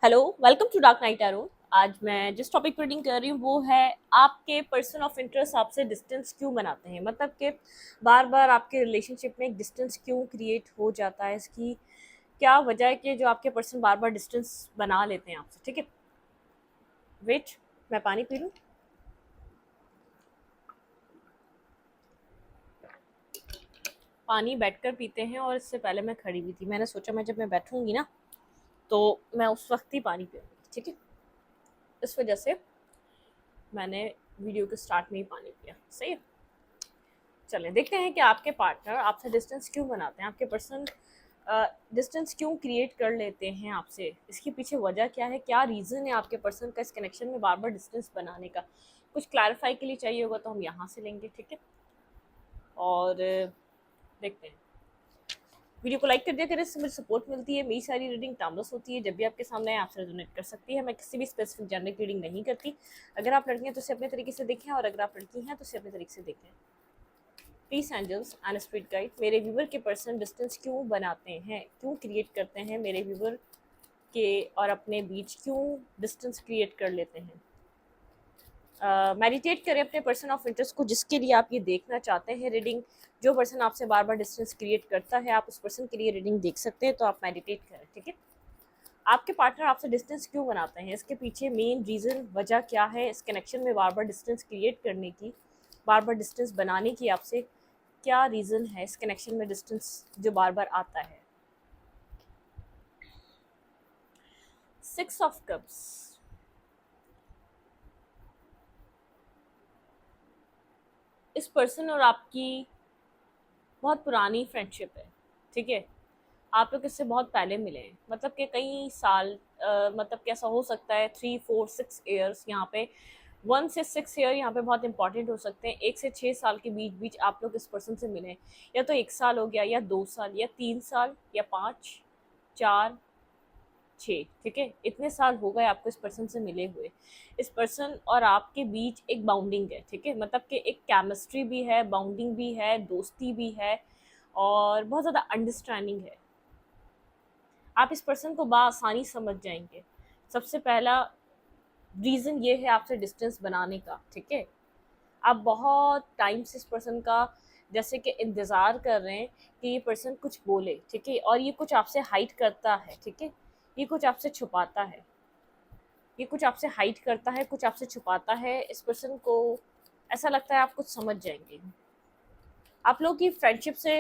Hello, welcome to Dark Night Arrow. आज मैं जिस टॉपिक पर रीडिंग कर रही हूँ वो है आपके पर्सन ऑफ इंटरेस्ट आपसे डिस्टेंस क्यों बनाते हैं। मतलब कि बार बार आपके रिलेशनशिप में एक डिस्टेंस क्यों क्रिएट हो जाता है, इसकी क्या वजह है कि जो आपके पर्सन बार बार डिस्टेंस बना लेते हैं आपसे। ठीक है, वेट, मैं पानी पी लूँ। पानी बैठकर पीते हैं और इससे पहले मैं खड़ी हुई थी। मैंने सोचा मैं जब मैं बैठूंगी ना तो मैं उस वक्त ही पानी पीऊँगी। ठीक है, इस वजह से मैंने वीडियो के स्टार्ट में ही पानी पिया। सही है, चलें देखते हैं कि आपके पार्टनर आपसे डिस्टेंस क्यों बनाते हैं, आपके पर्सन डिस्टेंस क्यों क्रिएट कर लेते हैं आपसे। इसके पीछे वजह क्या है, क्या रीज़न है आपके पर्सन का इस कनेक्शन में बार बार डिस्टेंस बनाने का। कुछ क्लैरिफाई के लिए चाहिए होगा तो हम यहाँ से लेंगे। ठीक है, और देखते हैं। वीडियो को लाइक कर दिया करें, इससे मुझे सपोर्ट मिलती है। मेरी सारी रीडिंग टाइमलेस होती है, जब भी आपके सामने आपसे रेजोनेट कर सकती है। मैं किसी भी स्पेसिफिक जेंडर की रीडिंग नहीं करती। अगर आप लड़की हैं तो उसे अपने तरीके से देखें, और अगर आप लड़की हैं तो उसे अपने तरीके से देखें। Peace angels and spirit guide, मेरे व्यूवर के पर्सन डिस्टेंस क्यों बनाते हैं, क्यों क्रिएट करते हैं मेरे व्यूवर के और अपने बीच, क्यों डिस्टेंस क्रिएट कर लेते हैं। मेडिटेट करें अपने पर्सन ऑफ इंटरेस्ट को जिसके लिए आप ये देखना चाहते हैं रीडिंग। जो पर्सन आपसे बार बार डिस्टेंस क्रिएट करता है, आप उस पर्सन के लिए रीडिंग देख सकते हैं, तो आप मेडिटेट करें। ठीक है, आपके पार्टनर आपसे डिस्टेंस क्यों बनाते हैं, इसके पीछे मेन रीज़न वजह क्या है, इस कनेक्शन में बार बार डिस्टेंस क्रिएट करने की, बार बार डिस्टेंस बनाने की आपसे क्या रीज़न है, इस कनेक्शन में डिस्टेंस जो बार बार आता है। 6 ऑफ कप्स, इस पर्सन और आपकी बहुत पुरानी फ्रेंडशिप है। ठीक है, आप लोग इससे बहुत पहले मिले हैं, मतलब कि कई साल, मतलब कैसा हो सकता है 3 4 6 ईयर्स। यहाँ पे 1 से 6 ईयर यहाँ पे बहुत इंपॉर्टेंट हो सकते हैं। 1 से 6 साल के बीच बीच आप लोग इस पर्सन से मिले हैं, या तो 1 साल हो गया, या 2 साल, या 3 साल, या 5 4 6। ठीक है, इतने साल हो गए आपको इस पर्सन से मिले हुए। इस पर्सन और आपके बीच एक बाउंडिंग है। ठीक है, मतलब कि एक केमिस्ट्री भी है, बाउंडिंग भी है, दोस्ती भी है, और बहुत ज़्यादा अंडरस्टैंडिंग है। आप इस पर्सन को बआसानी समझ जाएंगे। सबसे पहला रीज़न ये है आपसे डिस्टेंस बनाने का। ठीक है, आप बहुत टाइम से इस पर्सन का जैसे कि इंतज़ार कर रहे हैं कि ये पर्सन कुछ बोले। ठीक है, और ये कुछ आपसे हाइड करता है। ठीक है, ये कुछ आपसे छुपाता है, ये कुछ आपसे हाइड करता है, कुछ आपसे छुपाता है। इस पर्सन को ऐसा लगता है आप कुछ समझ जाएंगे। आप लोग की फ्रेंडशिप से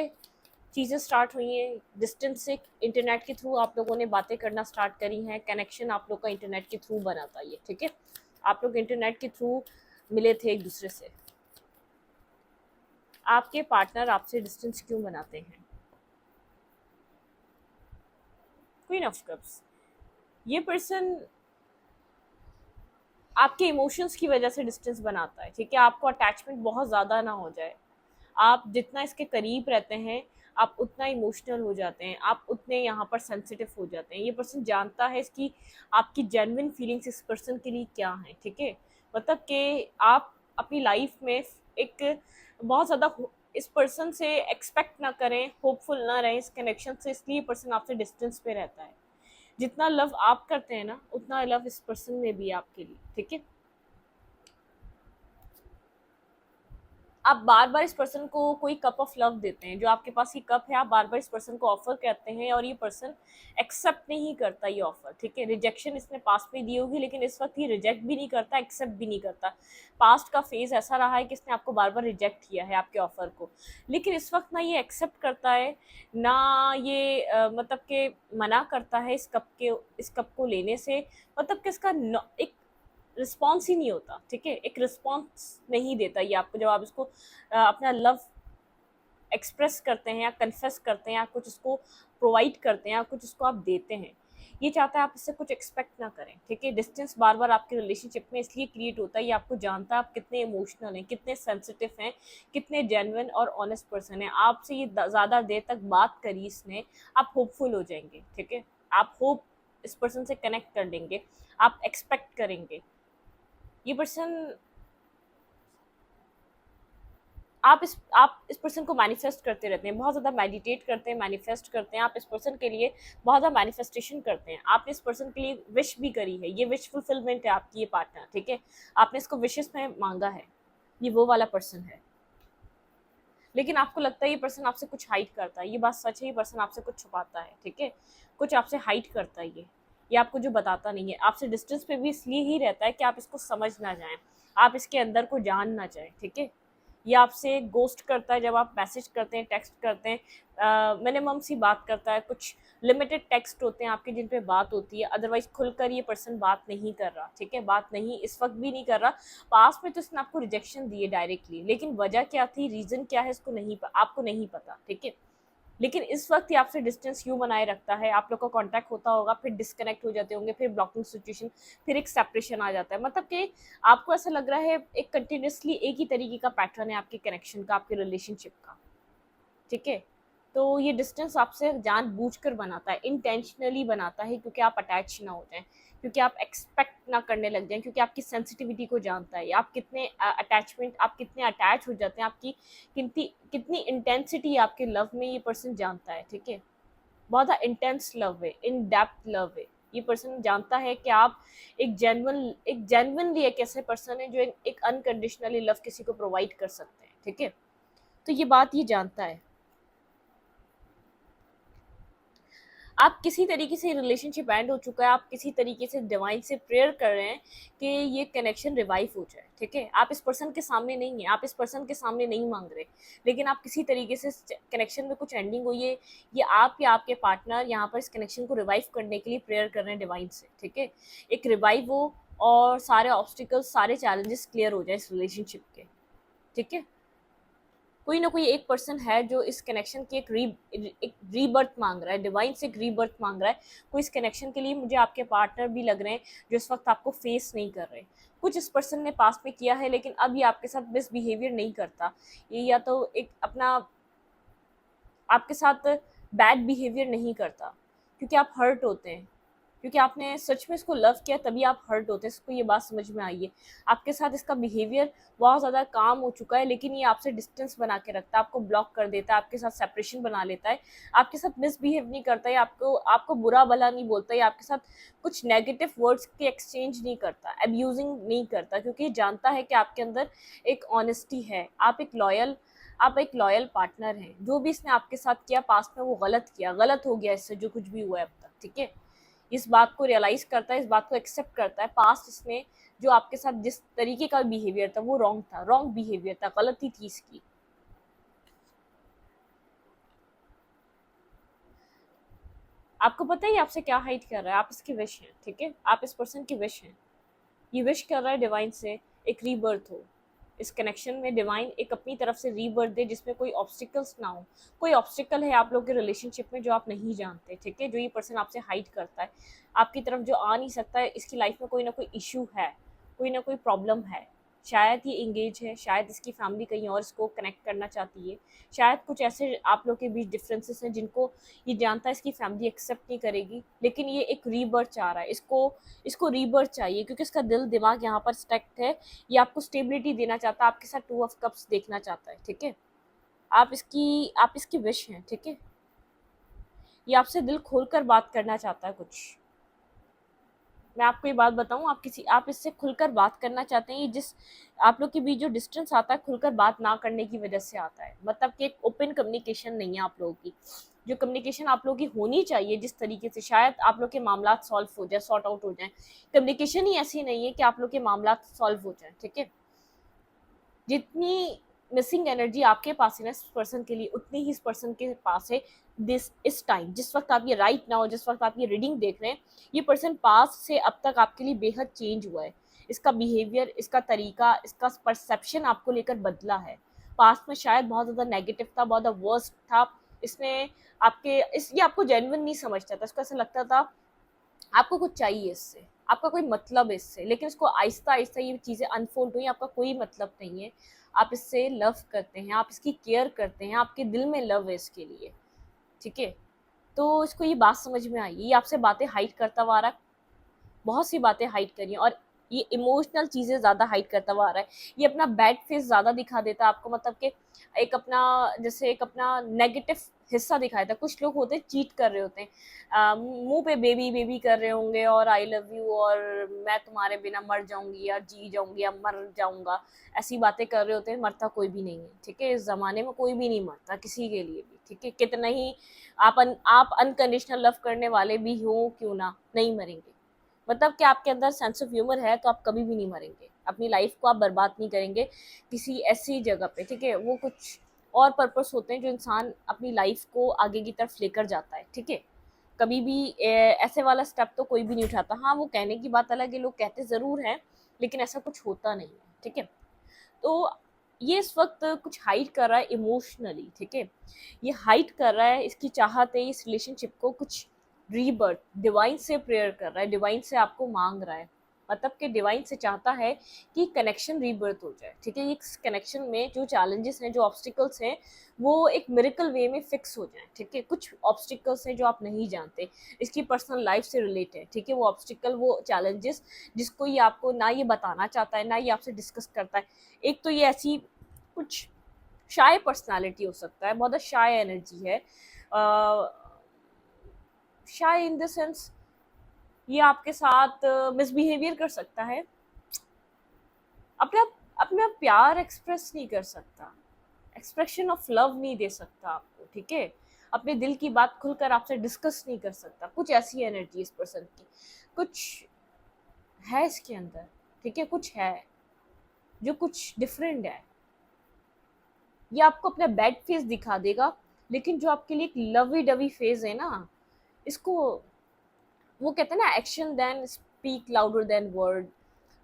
चीज़ें स्टार्ट हुई हैं डिस्टेंस से। इंटरनेट के थ्रू आप लोगों ने बातें करना स्टार्ट करी हैं। कनेक्शन आप लोग का इंटरनेट के थ्रू बना था ये। ठीक है, आप लोग इंटरनेट के थ्रू मिले थे एक दूसरे से। आपके पार्टनर आपसे डिस्टेंस क्यों बनाते हैं। क्वीन ऑफ कप्स, ये पर्सन आपके इमोशंस की वजह से डिस्टेंस बनाता है। ठीक है, आपको अटैचमेंट बहुत ज़्यादा ना हो जाए। आप जितना इसके करीब रहते हैं आप उतना इमोशनल हो जाते हैं, आप उतने यहाँ पर सेंसिटिव हो जाते हैं। ये पर्सन जानता है इसकी आपकी जेन्युइन फीलिंग्स इस पर्सन के लिए क्या हैं। ठीक है, मतलब कि आप अपनी लाइफ में एक बहुत ज़्यादा इस पर्सन से एक्सपेक्ट ना करें, होपफुल ना रहें इस कनेक्शन से, इसलिए पर्सन आपसे डिस्टेंस पे रहता है। जितना लव आप करते हैं ना उतना लव इस पर्सन में भी आपके लिए। ठीक है, आप बार बार इस पर्सन को कोई कप ऑफ लव देते हैं, जो आपके पास ये कप है आप बार बार इस पर्सन को ऑफर करते हैं, और ये पर्सन एक्सेप्ट नहीं करता ये ऑफर। ठीक है, रिजेक्शन इसने पास्ट में दी होगी, लेकिन इस वक्त ये रिजेक्ट भी नहीं करता, एक्सेप्ट भी नहीं करता। पास्ट का फेज ऐसा रहा है कि इसने आपको बार बार रिजेक्ट किया है आपके ऑफर को, लेकिन इस वक्त ना ये एक्सेप्ट करता है, ना ये मतलब कि मना करता है इस कप को लेने से। मतलब कि इसका एक रिस्पॉन्स ही नहीं होता। ठीक है, एक रिस्पॉन्स नहीं देता ये आपको, जब आप इसको अपना लव एक्सप्रेस करते हैं या कन्फेस करते हैं या कुछ उसको प्रोवाइड करते हैं या कुछ उसको आप देते हैं। ये चाहता है आप इससे कुछ एक्सपेक्ट ना करें। ठीक है, डिस्टेंस बार बार आपके रिलेशनशिप में इसलिए क्रिएट होता है, ये आपको जानता है आप कितने इमोशनल हैं, कितने सेंसिटिव हैं, कितने जेन्युइन और ऑनेस्ट पर्सन हैं। आपसे ये ज़्यादा देर तक बात करी इसने, आप होपफुल हो जाएंगे। ठीक है, आप होप इस पर्सन से कनेक्ट कर लेंगे, आप एक्सपेक्ट करेंगे। ये पर्सन आप इस पर्सन को मैनिफेस्ट करते रहते हैं, बहुत ज़्यादा मेडिटेट करते हैं, मैनिफेस्ट करते हैं, आप इस पर्सन के लिए बहुत ज़्यादा मैनिफेस्टेशन करते हैं, आपने इस पर्सन के लिए विश भी करी है, ये विश फुलफिलमेंट है आपकी ये पार्टनर, ठीक है, आपने इसको विशेस में मांगा है, ये वो वाला पर्सन है। लेकिन आपको लगता है ये पर्सन आपसे कुछ हाइड करता है, ये बात सच है, ये पर्सन आपसे कुछ छुपाता है, ठीक है, कुछ आपसे हाइड करता है ये आपको जो बताता नहीं है, आपसे डिस्टेंस पे भी इसलिए ही रहता है कि आप इसको समझ ना जाएं, आप इसके अंदर को जान ना जाएं, ठीक है। ये आपसे गोस्ट करता है जब आप मैसेज करते हैं, टेक्स्ट करते हैं, मिनिमम सी बात करता है, कुछ लिमिटेड टेक्स्ट होते हैं आपके जिन पे बात होती है, अदरवाइज खुलकर ये पर्सन बात नहीं कर रहा, ठीक है, बात नहीं इस वक्त भी नहीं कर रहा। पास में तो इसने आपको रिजेक्शन दी है डायरेक्टली, लेकिन वजह क्या थी, रीजन क्या है, इसको नहीं आपको नहीं पता, ठीक है। लेकिन इस वक्त ये आपसे डिस्टेंस क्यों बनाए रखता है, आप लोग का कांटेक्ट होता होगा, फिर डिस्कनेक्ट हो जाते होंगे, फिर ब्लॉकिंग सिचुएशन, फिर एक सेपरेशन आ जाता है, मतलब कि आपको ऐसा लग रहा है एक कंटिन्यूसली एक ही तरीके का पैटर्न है आपके कनेक्शन का, आपके रिलेशनशिप का, ठीक है। तो ये डिस्टेंस आपसे जानबूझकर बनाता है, इंटेंशनली बनाता है, क्योंकि आप अटैच ना हो जाएं, क्योंकि आप एक्सपेक्ट ना करने लग जाएं, क्योंकि आपकी सेंसिटिविटी को जानता है, आप कितने अटैचमेंट, आप कितने अटैच हो जाते हैं, आपकी कितनी कितनी इंटेंसिटी आपके लव में ये पर्सन जानता है, ठीक है। बहुत ज़्यादा इंटेंस लव है, इन डेप्थ लव है, ये पर्सन जानता है कि आप एक जेन्युइनली एक ऐसे पर्सन है जो एक अनकंडीशनली लव किसी को प्रोवाइड कर सकते हैं, ठीक है। तो ये बात ये जानता है। आप किसी तरीके से रिलेशनशिप एंड हो चुका है, आप किसी तरीके से डिवाइन से प्रेयर कर रहे हैं कि ये कनेक्शन रिवाइव हो जाए, ठीक है। आप इस पर्सन के सामने नहीं है, आप इस पर्सन के सामने नहीं मांग रहे, लेकिन आप किसी तरीके से कनेक्शन में कुछ एंडिंग हुई है, ये आप या आपके पार्टनर यहाँ पर इस कनेक्शन को रिवाइव करने के लिए प्रेयर कर रहे हैं डिवाइन से, ठीक है। एक रिवाइव हो और सारे ऑब्स्टिकल्स, सारे चैलेंजेस क्लियर हो जाए इस रिलेशनशिप के, ठीक है। कोई ना कोई एक पर्सन है जो इस कनेक्शन की एक रीबर्थ मांग रहा है, डिवाइन से एक रीबर्थ मांग रहा है। कोई इस कनेक्शन के लिए, मुझे आपके पार्टनर भी लग रहे हैं जो इस वक्त आपको फेस नहीं कर रहे, कुछ इस पर्सन ने पास में किया है, लेकिन अब ये आपके साथ मिसबिहेवियर नहीं करता, ये या तो एक अपना आपके साथ बैड बिहेवियर नहीं करता, क्योंकि आप हर्ट होते हैं, क्योंकि आपने सच में इसको लव किया, तभी आप हर्ट होते हैं, इसको ये बात समझ में आई है। आपके साथ इसका बिहेवियर बहुत ज़्यादा काम हो चुका है, लेकिन ये आपसे डिस्टेंस बना के रखता है, आपको ब्लॉक कर देता है, आपके साथ सेपरेशन बना लेता है, आपके साथ मिसबिहेव नहीं करता है, आपको आपको बुरा भला नहीं बोलता है, आपके साथ कुछ नेगेटिव वर्ड्स के एक्सचेंज नहीं करता, अब्यूजिंग नहीं करता, क्योंकि ये जानता है कि आपके अंदर एक ऑनेस्टी है, आप एक लॉयल पार्टनर हैं। जो भी इसने आपके साथ किया पास्ट में वो गलत किया, गलत हो गया इससे जो कुछ भी हुआ है अब तक, ठीक है। इस बात को रियलाइज करता है, इस बात को एक्सेप्ट करता है, पास्ट इसने जो आपके साथ जिस तरीके का बिहेवियर था वो रॉन्ग था, रॉन्ग बिहेवियर था, गलती थी इसकी। आपको पता है आपसे क्या हाइड कर रहा है, आप इसकी विश हैं, ठीक है, आप इस पर्सन की विश हैं। ये विश कर रहा है डिवाइन से एक रीबर्थ हो इस कनेक्शन में, डिवाइन एक अपनी तरफ से रीबर्थ दे जिसमें कोई ऑब्स्टिकल्स ना हो। कोई ऑब्स्टिकल है आप लोग के रिलेशनशिप में जो आप नहीं जानते, ठीक है, जो ये पर्सन आपसे हाइड करता है, आपकी तरफ जो आ नहीं सकता है, इसकी लाइफ में कोई ना कोई इशू है, कोई ना कोई प्रॉब्लम है, शायद ये इंगेज है, शायद इसकी फैमिली कहीं और इसको कनेक्ट करना चाहती है, शायद कुछ ऐसे आप लोग के बीच डिफरेंसेस हैं जिनको ये जानता है इसकी फैमिली एक्सेप्ट नहीं करेगी, लेकिन ये एक रीबर्थ चाह रहा है, इसको रीबर्थ चाहिए, क्योंकि इसका दिल दिमाग यहाँ पर स्टैक्ड है, ये आपको स्टेबिलिटी देना चाहता है, आपके साथ 2 ऑफ कप्स देखना चाहता है, ठीक है। आप इसकी विश हैं, ठीक है। ये आपसे दिल खोलकर बात करना चाहता है कुछ। मैं आपको ये बात बताऊं, आप इससे खुलकर बात करना चाहते हैं, ये जिस आप लोग के बीच जो डिस्टेंस आता है खुलकर बात ना करने की वजह से आता है, मतलब कि एक ओपन कम्युनिकेशन नहीं है आप लोगों की, जो कम्युनिकेशन आप लोगों की होनी चाहिए जिस तरीके से शायद आप लोग के मामला सॉल्व हो जाए, सॉर्ट आउट हो जाए, कम्युनिकेशन ही ऐसी नहीं है कि आप लोग के मामला सॉल्व हो जाए, ठीक है। जितनी मिसिंग एनर्जी आपके पास है ना इस पर्सन के लिए, उतनी ही इस पर्सन के पास है इस टाइम, जिस वक्त आप ये राइट नाउ, जिस वक्त आप ये रीडिंग देख रहे हैं, ये पर्सन पास से अब तक आपके लिए बेहद चेंज हुआ है, इसका बिहेवियर, इसका तरीका, इसका परसेप्शन आपको लेकर बदला है। पास्ट में शायद बहुत ज़्यादा नेगेटिव था, बहुत ज़्यादा वर्स्ट था, इसने ये आपको जेन्युइन नहीं समझता था, इसको ऐसा लगता था आपको कुछ चाहिए इससे, आपका कोई मतलब है इससे, लेकिन इसको आहिस्ता आहिस्ता ये चीज़ें अनफोल्ड हुई, आपका कोई मतलब नहीं है, आप इससे लव करते हैं, आप इसकी केयर करते हैं, आपके दिल में लव है इसके लिए, ठीक है। तो इसको ये बात समझ में आई, ये आपसे बातें हाइड करता हुआ आ रहा है, बहुत सी बातें हाइड करी और ये इमोशनल चीज़ें ज़्यादा हाइड करता हुआ आ रहा है, ये अपना बैड फेस ज़्यादा दिखा देता है आपको, मतलब कि एक अपना, जैसे एक अपना नेगेटिव हिस्सा दिखाया था। कुछ लोग होते हैं चीट कर रहे होते हैं, मुंह पे बेबी बेबी कर रहे होंगे और आई लव यू और मैं तुम्हारे बिना मर जाऊंगी या जी जाऊंगी या मर जाऊंगा, ऐसी बातें कर रहे होते हैं। मरता कोई भी नहीं है, ठीक है, इस जमाने में कोई भी नहीं मरता किसी के लिए भी, ठीक है, कितना ही आप अनकंडीशनल लव करने वाले भी हो क्यों ना, नहीं मरेंगे। मतलब कि आपके अंदर सेंस ऑफ ह्यूमर है तो आप कभी भी नहीं मरेंगे, अपनी लाइफ को आप बर्बाद नहीं करेंगे किसी ऐसी जगह पे, ठीक है। वो कुछ और पर्पस होते हैं जो इंसान अपनी लाइफ को आगे की तरफ लेकर जाता है, ठीक है। कभी भी ऐसे वाला स्टेप तो कोई भी नहीं उठाता। हाँ, वो कहने की बात अलग है, लोग कहते ज़रूर हैं, लेकिन ऐसा कुछ होता नहीं है, ठीक है। तो ये इस वक्त कुछ हाइड कर रहा है इमोशनली, ठीक है। ये हाइड कर रहा है, इसकी चाहत है इस रिलेशनशिप को कुछ रीबर्थ, डिवाइन से प्रेयर कर रहा है, डिवाइन से आपको मांग रहा है, मतलब कि डिवाइन से चाहता है कि कनेक्शन रीबर्थ हो जाए, ठीक है। इस कनेक्शन में जो चैलेंजेस हैं, जो ऑब्स्टिकल्स हैं, वो एक मिरेकल वे में फिक्स हो जाए, ठीक है। कुछ ऑब्स्टिकल्स हैं जो आप नहीं जानते, इसकी पर्सनल लाइफ से रिलेट है, ठीक है। वो ऑब्स्टिकल, वो चैलेंजेस जिसको ये आपको ना ये बताना चाहता है, ना ये आपसे डिस्कस करता है। एक तो ये ऐसी कुछ शाय पर्सनालिटी हो सकता है, बहुत शाय एनर्जी है, शाय इन द सेंस ये आपके साथ मिसबिहेवियर कर सकता है, अपना अपना प्यार एक्सप्रेस नहीं कर सकता, एक्सप्रेशन ऑफ लव नहीं दे सकता आपको, ठीक है। अपने दिल की बात खुलकर आपसे डिस्कस नहीं कर सकता। कुछ ऐसी एनर्जी इस पर्सन की, कुछ है इसके अंदर, ठीक है, कुछ है जो कुछ डिफरेंट है। ये आपको अपना बैड फेस दिखा देगा, लेकिन जो आपके लिए एक लवी डवी फेज है ना, इसको वो कहते हैं ना, action than speak louder than word.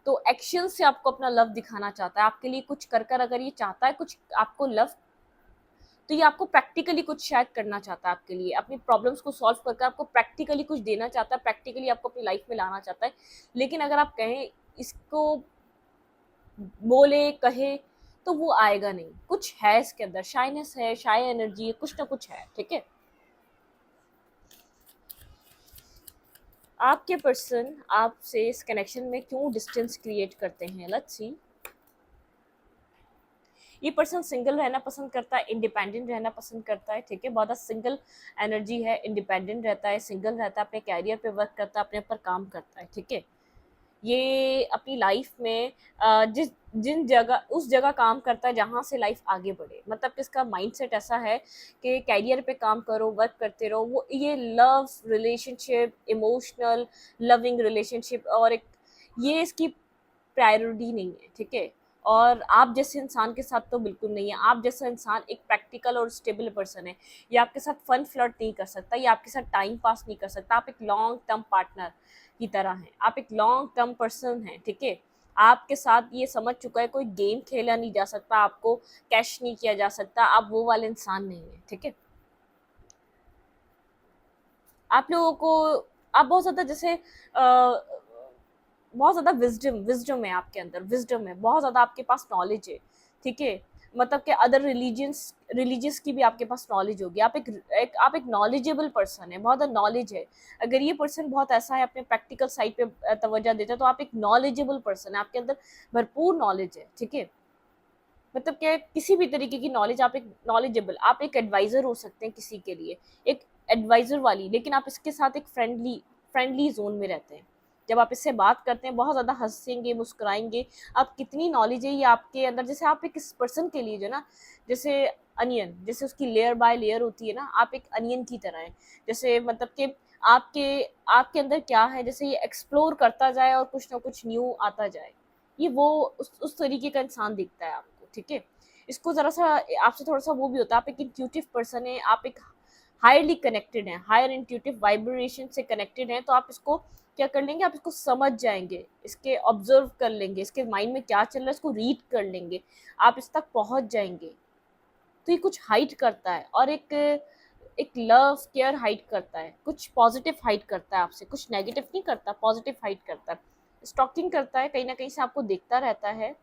तो एक्शन से आपको अपना लव दिखाना चाहता है, आपके लिए कुछ कर कर अगर ये चाहता है कुछ आपको लव, तो ये आपको प्रैक्टिकली कुछ शायद करना चाहता है आपके लिए, अपनी प्रॉब्लम्स को सॉल्व करके आपको प्रैक्टिकली कुछ देना चाहता है, प्रैक्टिकली आपको अपनी लाइफ में लाना चाहता है। लेकिन अगर आप कहें इसको, बोले कहे, तो वो आएगा नहीं। कुछ है इसके अंदर, शाइनेस है, शाय एनर्जी है, कुछ ना कुछ है, ठीक है। आपके पर्सन आपसे इस कनेक्शन में क्यों डिस्टेंस क्रिएट करते हैं, लेट्स सी। ये पर्सन सिंगल रहना पसंद करता है, इंडिपेंडेंट रहना पसंद करता है, ठीक है। बहुत सिंगल एनर्जी है, इंडिपेंडेंट रहता है, सिंगल रहता है, अपने कैरियर पे वर्क करता है, अपने ऊपर काम करता है, ठीक है। ये अपनी लाइफ में जिन जगह, उस जगह काम करता है जहाँ से लाइफ आगे बढ़े, मतलब कि इसका माइंडसेट ऐसा है कि कैरियर पे काम करो, वर्क करते रहो। वो ये love relationship, emotional loving relationship और एक, ये इसकी प्रायोरिटी नहीं है, ठीक है। और आप जैसे इंसान के साथ तो बिल्कुल नहीं है। आप जैसा इंसान एक प्रैक्टिकल और स्टेबल पर्सन है, ये आपके साथ फन फ्लर्ट नहीं कर सकता, ये आपके साथ टाइम पास नहीं कर सकता। आप एक लॉन्ग टर्म पार्टनर की तरह हैं, आप एक लॉन्ग टर्म पर्सन हैं, ठीक है। आपके साथ ये समझ चुका है कोई गेम खेला नहीं जा सकता, आपको कैश नहीं किया जा सकता, आप वो वाले इंसान नहीं है, ठीक है। आप लोगों को, आप बहुत ज़्यादा जैसे बहुत ज़्यादा विजडम है आपके अंदर, विजडम है बहुत ज़्यादा, आपके पास नॉलेज है, ठीक है। मतलब कि अदर रिलीजियस की भी आपके पास नॉलेज होगी। आप एक नॉलेजेबल पर्सन है, बहुत नॉलेज है। अगर ये पर्सन बहुत ऐसा है, अपने प्रैक्टिकल साइड पे तवज्जो देता है, तो आप एक नॉलेजेबल पर्सन है, आपके अंदर भरपूर नॉलेज है, ठीक है। मतलब क्या, किसी भी तरीके की नॉलेज, आप एक नॉलेजेबल, आप एक एडवाइज़र हो सकते हैं किसी के लिए, एक एडवाइज़र वाली। लेकिन आप इसके साथ एक फ्रेंडली जोन में रहते हैं। जब आप इससे बात करते हैं बहुत ज़्यादा हंसेंगे, मुस्कुराएंगे। आप कितनी नॉलेज है ये आपके अंदर, जैसे आप एक इस पर्सन के लिए जो ना, जैसे अनियन, जैसे उसकी लेयर बाय लेयर होती है ना, आप एक अनियन की तरह हैं। जैसे मतलब कि आपके आपके अंदर क्या है, जैसे ये एक्सप्लोर करता जाए और कुछ ना कुछ न्यू आता जाए। ये वो उस तरीके का इंसान दिखता है आपको, ठीक है। इसको ज़रा सा आपसे थोड़ा सा वो भी होता है, आप एक इंट्यूटिव पर्सन है, आप एक हायरली कनेक्टेड हैं, हायर इंट्यूटिव वाइब्रेशन से कनेक्टेड हैं। तो आप इसको क्या कर लेंगे, आप इसको समझ जाएंगे, इसके ऑब्जर्व कर लेंगे, इसके माइंड में क्या चल रहा है इसको रीड कर लेंगे, आप इस तक पहुंच जाएंगे। तो ये कुछ हाइड करता है, और एक लव केयर हाइड करता है, कुछ पॉजिटिव हाइड करता है आपसे, कुछ नेगेटिव नहीं करता, पॉजिटिव हाइड करता है। स्टॉकिंग करता है, कहीं ना कहीं से आपको देखता रहता है,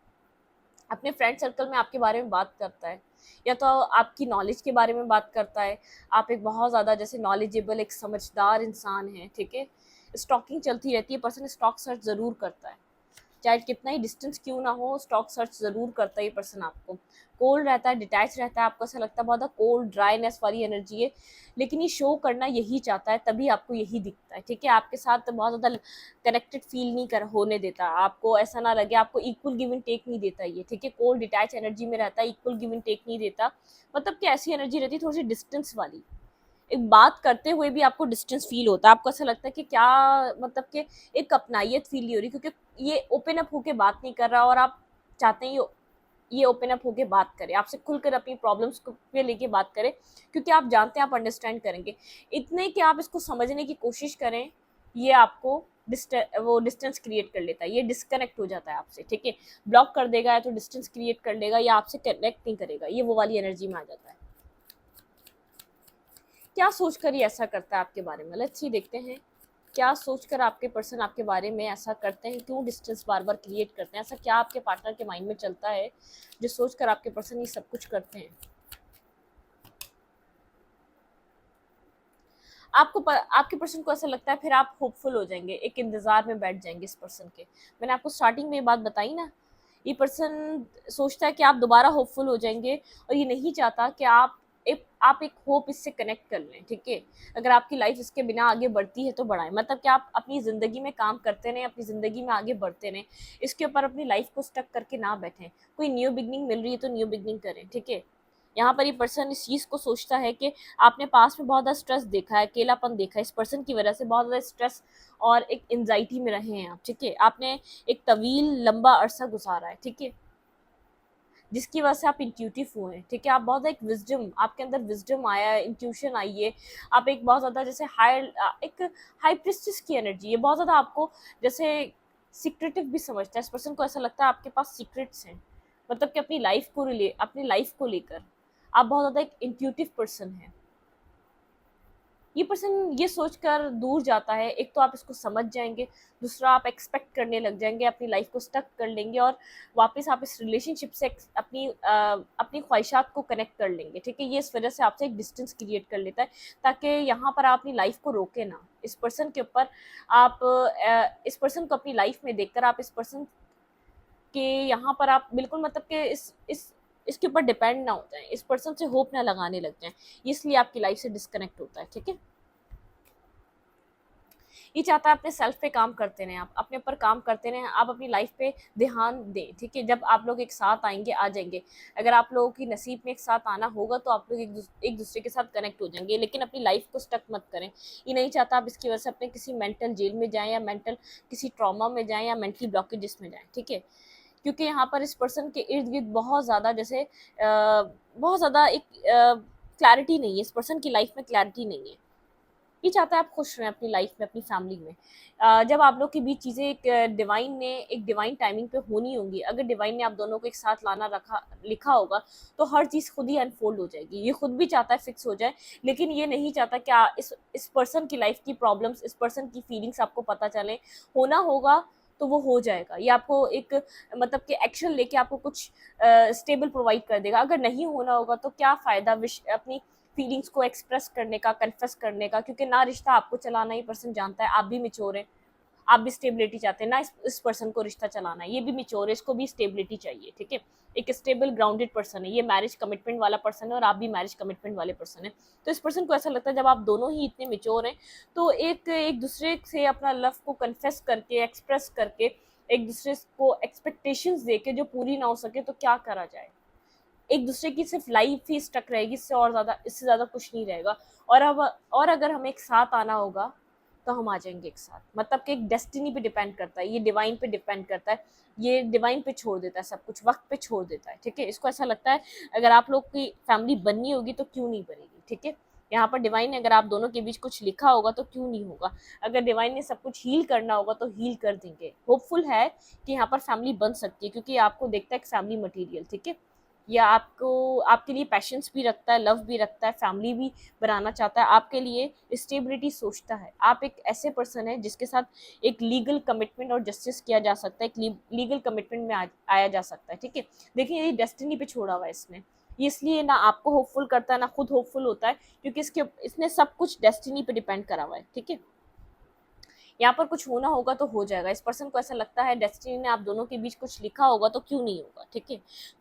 अपने फ्रेंड सर्कल में आपके बारे में बात करता है, या तो आपकी नॉलेज के बारे में बात करता है। आप एक बहुत ज़्यादा जैसे नॉलेजेबल, एक समझदार इंसान है, ठीक है। स्टॉकिंग चलती रहती है, पर्सन स्टॉक सर्च ज़रूर करता है, चाहे कितना ही डिस्टेंस क्यों ना हो, स्टॉक सर्च ज़रूर करता है ये पर्सन आपको। कोल्ड रहता है, डिटैच रहता है, आपको ऐसा लगता है बहुत ज़्यादा कोल्ड ड्राइनेस वाली एनर्जी है, लेकिन ये शो करना यही चाहता है, तभी आपको यही दिखता है, ठीक है। आपके साथ बहुत ज़्यादा कनेक्टेड फील नहीं कर होने देता, आपको ऐसा ना लगे, आपको इक्वल गिव एंड टेक नहीं देता ये, ठीक है। कोल्ड डिटैच एनर्जी में रहता है, इक्वल गिव एंड टेक नहीं देता, मतलब कि ऐसी एनर्जी रहती है थोड़ी सी डिस्टेंस वाली। एक बात करते हुए भी आपको डिस्टेंस फील होता है, आपको ऐसा लगता है कि क्या, मतलब कि एक अपनाइत फील नहीं हो रही, क्योंकि ये ओपन अप होके बात नहीं कर रहा, और आप चाहते हैं ये ओपन अप होके बात करे, आपसे खुलकर अपनी प्रॉब्लम्स को पे लेके बात करे, क्योंकि आप जानते हैं आप अंडरस्टैंड करेंगे। इतने कि आप इसको समझने की कोशिश करें, ये आपको वो डिस्टेंस क्रिएट कर लेता है, ये डिस्कनेक्ट हो जाता है आपसे, ठीक है। ब्लॉक कर देगा या तो डिस्टेंस क्रिएट कर लेगा, या आपसे कनेक्ट नहीं करेगा, ये वो वाली एनर्जी में आ जाता है। क्या सोचकर ये ऐसा करता है आपके बारे में, लेट्स सी, देखते हैं क्या सोचकर आपके पर्सन आपके बारे में ऐसा करते हैं, क्यों डिस्टेंस बार बार क्रिएट करते हैं, ऐसा क्या आपके पार्टनर के माइंड में चलता है जो सोचकर आपके पर्सन ये सब कुछ करते हैं। आपके पर्सन को ऐसा लगता है, फिर आप होपफुल हो जाएंगे, एक इंतजार में बैठ जाएंगे इस पर्सन के। मैंने आपको स्टार्टिंग में ये बात बताई ना, ये पर्सन सोचता है कि आप दोबारा होपफुल हो जाएंगे, और ये नहीं चाहता कि आप एक होप इससे कनेक्ट कर लें, ठीक है। अगर आपकी लाइफ इसके बिना आगे बढ़ती है तो बढ़ाएं, मतलब कि आप अपनी ज़िंदगी में काम करते रहें, अपनी ज़िंदगी में आगे बढ़ते रहें, इसके ऊपर अपनी लाइफ को स्टक करके ना बैठें। कोई न्यू बिगनिंग मिल रही है तो न्यू बिगनिंग करें, ठीक है। यहाँ पर ये पर्सन इस चीज़ को सोचता है कि आपने पास में बहुत ज़्यादा स्ट्रेस देखा है, अकेलापन देखा है, इस पर्सन की वजह से बहुत ज़्यादा स्ट्रेस और एक एंजाइटी में रहे हैं आप, ठीक है। आपने एक तवील लंबा अरसा गुजारा है, ठीक है, जिसकी वजह से आप इंट्यूटिव हुए हैं, ठीक है। आप बहुत एक विजडम, आपके अंदर विजडम आया है, इंट्यूशन आई है, आप एक बहुत ज़्यादा जैसे एक हाई प्रिस्टिस की एनर्जी है, बहुत ज़्यादा आपको जैसे सीक्रेटिव भी समझता है, इस पर्सन को ऐसा लगता है आपके पास सीक्रेट्स हैं, मतलब कि अपनी लाइफ को लेकर आप बहुत ज़्यादा एक इंट्यूटिव पर्सन है। ये पर्सन ये सोचकर दूर जाता है, एक तो आप इसको समझ जाएंगे, दूसरा आप एक्सपेक्ट करने लग जाएंगे, अपनी लाइफ को स्टक कर लेंगे, और वापस आप इस रिलेशनशिप से अपनी ख्वाहिशात को कनेक्ट कर लेंगे, ठीक है। ये इस वजह से आपसे एक डिस्टेंस क्रिएट कर लेता है, ताकि यहाँ पर आप अपनी लाइफ को रोके ना, इस पर्सन के ऊपर आप इस पर्सन को अपनी लाइफ में देखकर आप इस पर्सन के यहाँ पर आप बिल्कुल, मतलब कि इसके ऊपर डिपेंड ना हो जाए, इस पर्सन से होप ना लगाने लग जाए, इसलिए आपकी लाइफ से डिस्कनेक्ट होता है, ठीक है। ये चाहता है अपने सेल्फ पे काम करते रहें, आप अपने ऊपर काम करते रहें, आप अपनी लाइफ पे ध्यान दें, ठीक है। जब आप लोग एक साथ आएंगे, आ जाएंगे, अगर आप लोगों की नसीब में एक साथ आना होगा तो आप लोग एक दूसरे के साथ कनेक्ट हो जाएंगे, लेकिन अपनी लाइफ को स्टक मत करें। ये नहीं चाहता आप इसकी वजह से अपने किसी मेंटल जेल में जाएं, या मेंटल किसी ट्रॉमा में जाएं, या मेंटली ब्लॉकेजेस में जाएं, ठीक है। क्योंकि यहाँ पर इस पर्सन के इर्द गिर्द बहुत ज़्यादा जैसे बहुत ज़्यादा एक क्लैरिटी नहीं है, इस पर्सन की लाइफ में क्लैरिटी नहीं है। ये चाहता है आप खुश रहें अपनी लाइफ में, अपनी फैमिली में। जब आप लोग के बीच चीज़ें एक डिवाइन टाइमिंग पे होनी होंगी, अगर डिवाइन ने आप दोनों को एक साथ लाना रखा लिखा होगा, तो हर चीज़ खुद ही अनफोल्ड हो जाएगी। ये खुद भी चाहता है फिक्स हो जाए, लेकिन ये नहीं चाहता कि इस पर्सन की लाइफ की प्रॉब्लम्स, इस पर्सन की फीलिंग्स आपको पता चलें। होना होगा तो वो हो जाएगा, ये आपको एक, मतलब कि एक्शन लेके आपको कुछ स्टेबल प्रोवाइड कर देगा। अगर नहीं होना होगा तो क्या फ़ायदा अपनी फीलिंग्स को एक्सप्रेस करने का, कन्फेस करने का, क्योंकि ना रिश्ता आपको चलाना ही पर्सन जानता है, आप भी मिच्योर हैं, आप भी स्टेबिलिटी चाहते हैं ना, इस पर्सन को रिश्ता चलाना है, ये भी मिच्योर है, इसको भी स्टेबिलिटी चाहिए, ठीक है। एक स्टेबल ग्राउंडेड पर्सन है, ये मैरिज कमिटमेंट वाला पर्सन है, और आप भी मैरिज कमिटमेंट वाले पर्सन है। तो इस पर्सन को ऐसा लगता है जब आप दोनों ही इतने मिच्योर हैं, तो एक दूसरे से अपना लव को कन्फेस करके, एक्सप्रेस करके, एक दूसरे को एक्सपेक्टेशंस दे के जो पूरी ना हो सके तो क्या करा जाए। एक दूसरे की सिर्फ लाइफ ही स्टक रहेगी, इससे ज़्यादा कुछ नहीं रहेगा। और अगर हमें एक साथ आना होगा तो हम आ जाएंगे एक साथ, मतलब कि एक डेस्टिनी पे डिपेंड करता है, ये डिवाइन पे डिपेंड करता है, ये डिवाइन पे छोड़ देता है, सब कुछ वक्त पे छोड़ देता है, ठीक है। इसको ऐसा लगता है अगर आप लोग की फैमिली बननी होगी तो क्यों नहीं बनेगी, ठीक है। यहाँ पर डिवाइन ने अगर आप दोनों के बीच कुछ लिखा होगा तो क्यों नहीं होगा, अगर डिवाइन ने सब कुछ हील करना होगा तो हील कर देंगे। होपफुल है कि यहाँ पर फैमिली बन सकती है, क्योंकि आपको देखता है एक फैमिली मटीरियल, ठीक है। या आपको आपके लिए पैशंस भी रखता है, लव भी रखता है, फैमिली भी बनाना चाहता है, आपके लिए स्टेबिलिटी सोचता है। आप एक ऐसे पर्सन है जिसके साथ एक लीगल कमिटमेंट और जस्टिस किया जा सकता है, एक लीगल कमिटमेंट में आया जा सकता है, ठीक है। देखिए ये डेस्टिनी पे छोड़ा हुआ है इसने, ये इसलिए ना आपको होपफुल करता है ना खुद होपफुल होता है, क्योंकि इसने सब कुछ डेस्टिनी पे डिपेंड करा हुआ है, ठीक है। यहाँ पर कुछ होना होगा तो हो जाएगा। इस पर्सन को ऐसा लगता है डेस्टिनी ने आप दोनों के बीच कुछ लिखा होगा तो क्यों नहीं होगा, ठीक है।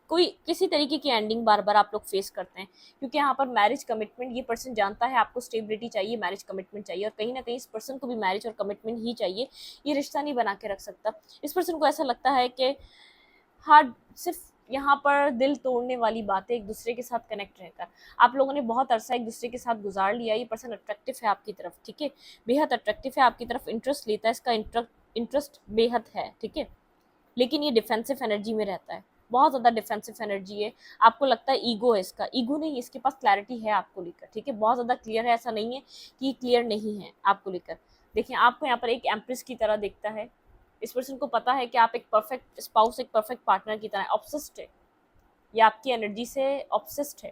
कोई किसी तरीके की एंडिंग बार बार आप लोग फेस करते हैं, क्योंकि यहाँ पर मैरिज कमिटमेंट, ये पर्सन जानता है आपको स्टेबिलिटी चाहिए, मैरिज कमिटमेंट चाहिए, और कहीं ना कहीं इस पर्सन को भी मैरिज और कमिटमेंट ही चाहिए। ये रिश्ता नहीं बना के रख सकता। इस पर्सन को ऐसा लगता है कि हाँ, सिर्फ यहाँ पर दिल तोड़ने वाली बातें एक दूसरे के साथ कनेक्ट रहकर, आप लोगों ने बहुत अरसा एक दूसरे के साथ गुजार लिया। ये पर्सन अट्रैक्टिव है आपकी तरफ, ठीक है, बेहद अट्रैक्टिव है आपकी तरफ, इंटरेस्ट लेता है, इसका इंटरेस्ट बेहद है, ठीक है। लेकिन ये डिफेंसिव एनर्जी में रहता है, बहुत ज़्यादा डिफेंसिव एनर्जी है। आपको लगता है ईगो है इसका, ईगो नहीं, इसके पास क्लैरिटी है आपको लेकर, ठीक है, बहुत ज़्यादा क्लियर है, ऐसा नहीं है कि क्लियर नहीं है आपको लेकर। देखिए, आपको यहाँ पर एक एम्प्रेस की तरह दिखता है। इस पर्सन को पता है कि आप एक परफेक्ट स्पाउस, एक परफेक्ट पार्टनर की तरह ऑब्सेस्ड है, ये आपकी एनर्जी से ऑब्सेस्ड है,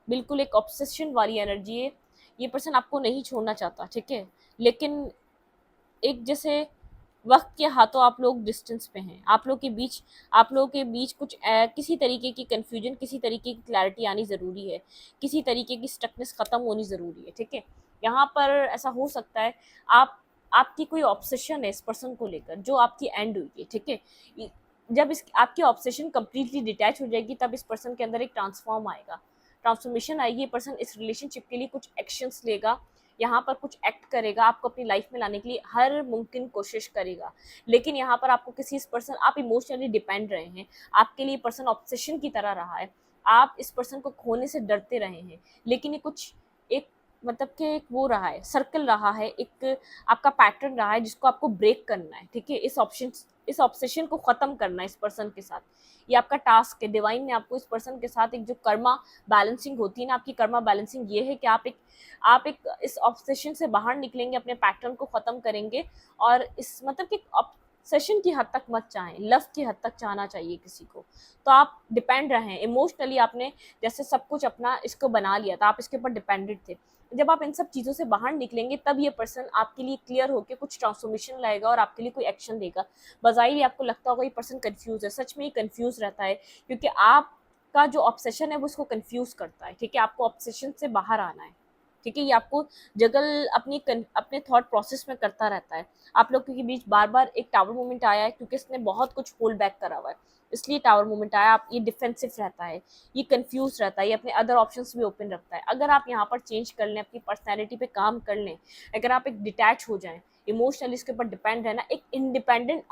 बिल्कुल एक ऑब्सेशन वाली एनर्जी है। ये पर्सन आपको नहीं छोड़ना चाहता, ठीक है, लेकिन एक जैसे वक्त के हाथों आप लोग डिस्टेंस पे हैं, आप लोगों के बीच कुछ किसी तरीके की कंफ्यूजन, किसी तरीके की क्लैरिटी आनी ज़रूरी है, किसी तरीके की स्टकनेस ख़त्म होनी ज़रूरी है, ठीक है। यहाँ पर ऐसा हो सकता है आपकी कोई ऑब्सेशन है इस पर्सन को लेकर जो आपकी एंड हुई है, ठीक है। जब इस आपकी ऑब्सेशन कंप्लीटली डिटैच हो जाएगी तब इस पर्सन के अंदर एक ट्रांसफॉर्मेशन आएगी। ये पर्सन इस रिलेशनशिप के लिए कुछ एक्शंस लेगा, यहाँ पर कुछ एक्ट करेगा, आपको अपनी लाइफ में लाने के लिए हर मुमकिन कोशिश करेगा। लेकिन यहाँ पर आपको किसी इस पर्सन, आप इमोशनली डिपेंड रहे हैं, आपके लिए पर्सन ऑब्सेशन की तरह रहा है, आप इस पर्सन को खोने से डरते रहे हैं। लेकिन ये कुछ एक मतलब कि एक वो रहा है, सर्कल रहा है, एक आपका पैटर्न रहा है जिसको आपको ब्रेक करना है, ठीक है। इस ऑब्सेशन को ख़त्म करना है इस पर्सन के साथ, ये आपका टास्क है। डिवाइन ने आपको इस पर्सन के साथ एक जो कर्मा बैलेंसिंग होती है ना, आपकी कर्मा बैलेंसिंग ये है कि आप एक इस ऑब्सेशन से बाहर निकलेंगे, अपने पैटर्न को ख़त्म करेंगे, और इस मतलब कि ऑब्सेशन की हद तक मत चाहें, लव की हद तक चाहना चाहिए किसी को। तो आप डिपेंड रहे इमोशनली, आपने जैसे सब कुछ अपना इसको बना लिया था, आप इसके ऊपर डिपेंडेंट थे। जब आप इन सब चीज़ों से बाहर निकलेंगे तब ये पर्सन आपके लिए क्लियर होकर कुछ ट्रांसफॉर्मेशन लाएगा और आपके लिए कोई एक्शन लेगा। बज़ाहिर आपको लगता होगा ये पर्सन कंफ्यूज है, सच में ये कंफ्यूज रहता है, क्योंकि आपका जो ऑब्सेशन है वो इसको कंफ्यूज करता है, ठीक है। आपको ऑब्सेशन से बाहर आना है, ठीक है। ये आपको जगल अपने थॉट प्रोसेस में करता रहता है। आप लोगों के बीच बार बार एक टावर मोमेंट आया है, क्योंकि इसने बहुत कुछ होल्ड बैक करा हुआ है, इसलिए टावर मोमेंट आया। आप ये डिफेंसिव रहता है, ये कंफ्यूज रहता है, ये अपने अदर ऑप्शंस भी ओपन रखता है। अगर आप यहाँ पर चेंज कर लें, अपनी पर्सनैलिटी पे काम कर लें, अगर आप एक डिटैच हो जाएं, इमोशनली इसके ऊपर डिपेंड रहना, एक इंडिपेंडेंट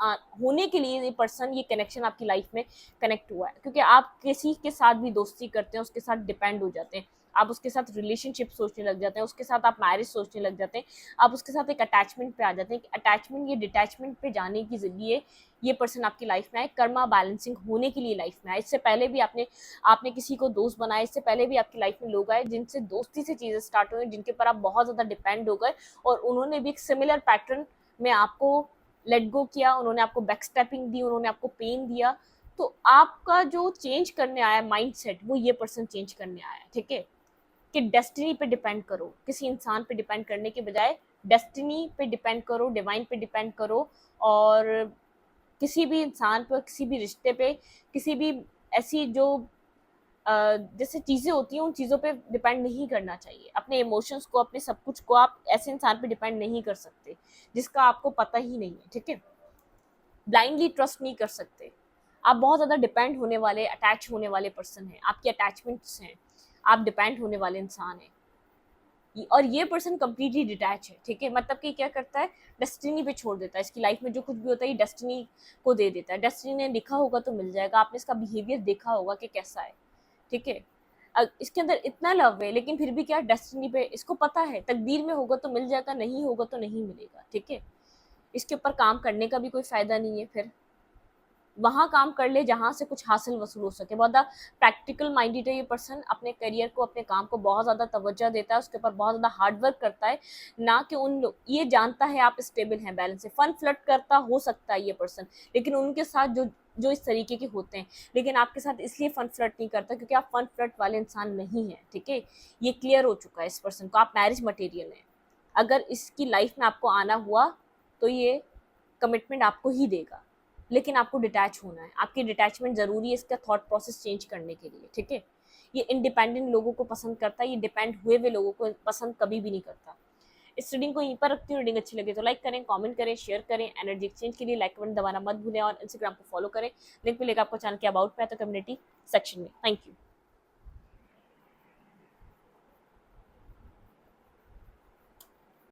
होने के लिए ये पर्सन, ये कनेक्शन आपकी लाइफ में कनेक्ट हुआ है, क्योंकि आप किसी के साथ भी दोस्ती करते हैं उसके साथ डिपेंड हो जाते हैं, आप उसके साथ रिलेशनशिप सोचने लग जाते हैं, उसके साथ आप मैरिज सोचने लग जाते हैं, आप उसके साथ एक अटैचमेंट पे आ जाते हैं। अटैचमेंट, ये डिटैचमेंट पे जाने की जरिए ये पर्सन आपकी लाइफ में आए, कर्मा बैलेंसिंग होने के लिए लाइफ में आए। इससे पहले भी आपने किसी को दोस्त बनाया, इससे पहले भी आपकी लाइफ में लोग आए जिनसे दोस्ती से चीज़ें स्टार्ट हुई, जिनके पर आप बहुत ज़्यादा डिपेंड हो गए, और उन्होंने भी एक सिमिलर पैटर्न में आपको लेट गो किया, उन्होंने आपको बैक स्टेपिंग दी, उन्होंने आपको पेन दिया। तो आपका जो चेंज करने आया माइंडसेट, वो ये पर्सन चेंज करने आया, ठीक है। कि डेस्टिनी पे डिपेंड करो, किसी इंसान पे डिपेंड करने के बजाय डेस्टिनी पे डिपेंड करो, डिवाइन पे डिपेंड करो, और किसी भी इंसान पर, किसी भी रिश्ते पे, किसी भी ऐसी जो जैसे चीज़ें होती हैं उन चीज़ों पे डिपेंड नहीं करना चाहिए। अपने इमोशंस को, अपने सब कुछ को आप ऐसे इंसान पे डिपेंड नहीं कर सकते जिसका आपको पता ही नहीं है, ठीक है। ब्लाइंडली ट्रस्ट नहीं कर सकते। आप बहुत ज़्यादा डिपेंड होने वाले, अटैच होने वाले पर्सन हैं, आपकी अटैचमेंट्स हैं, आप डिपेंड होने वाले इंसान हैं। और ये पर्सन कम्प्लीटली डिटैच है, ठीक है। मतलब कि क्या करता है, डेस्टिनी पे छोड़ देता है, इसकी लाइफ में जो कुछ भी होता है ये डेस्टिनी को दे देता है। डेस्टिनी ने लिखा होगा तो मिल जाएगा, आपने इसका बिहेवियर देखा होगा कि कैसा है, ठीक है। इसके अंदर इतना लव है, लेकिन फिर भी क्या, डेस्टिनी पे इसको पता है तकदीर में होगा तो मिल जाएगा, नहीं होगा तो नहीं मिलेगा, ठीक है। इसके ऊपर काम करने का भी कोई फ़ायदा नहीं है, फिर वहाँ काम कर ले जहाँ से कुछ हासिल वसूल हो सके। बहुत ज़्यादा प्रैक्टिकल माइंडेड है ये पर्सन, अपने करियर को, अपने काम को बहुत ज़्यादा तवज्जो देता है, उसके ऊपर बहुत ज़्यादा हार्ड वर्क करता है, ना कि उन लोग, ये जानता है आप स्टेबल हैं, बैलेंस है। फन फ्लर्ट करता हो सकता है ये पर्सन, लेकिन उनके साथ जो जो इस तरीके के होते हैं, लेकिन आपके साथ इसलिए फन फ्लर्ट नहीं करता क्योंकि आप फन फ्लर्ट वाले इंसान नहीं हैं, ठीक है। ये क्लियर हो चुका है इस पर्सन को, आप मैरिज मटेरियल हैं। अगर इसकी लाइफ में आपको आना हुआ तो ये कमिटमेंट आपको ही देगा, लेकिन आपको डिटैच होना है, आपकी डिटैचमेंट ज़रूरी है इसका थॉट प्रोसेस चेंज करने के लिए, ठीक है। ये इंडिपेंडेंट लोगों को पसंद करता है, ये डिपेंड हुए हुए लोगों को पसंद कभी भी नहीं करता। इस रीडिंग को यहीं पर रखती हूँ। रीडिंग अच्छी लगे तो लाइक करें, कमेंट करें, शेयर करें। एनर्जी एक्सचेंज के लिए लाइक बटन दबाना मत भूलें और इंस्टाग्राम को फॉलो करें। लिंक मिलेगा आपको चैनल के अबाउट पे तो कम्युनिटी सेक्शन में। Thank you.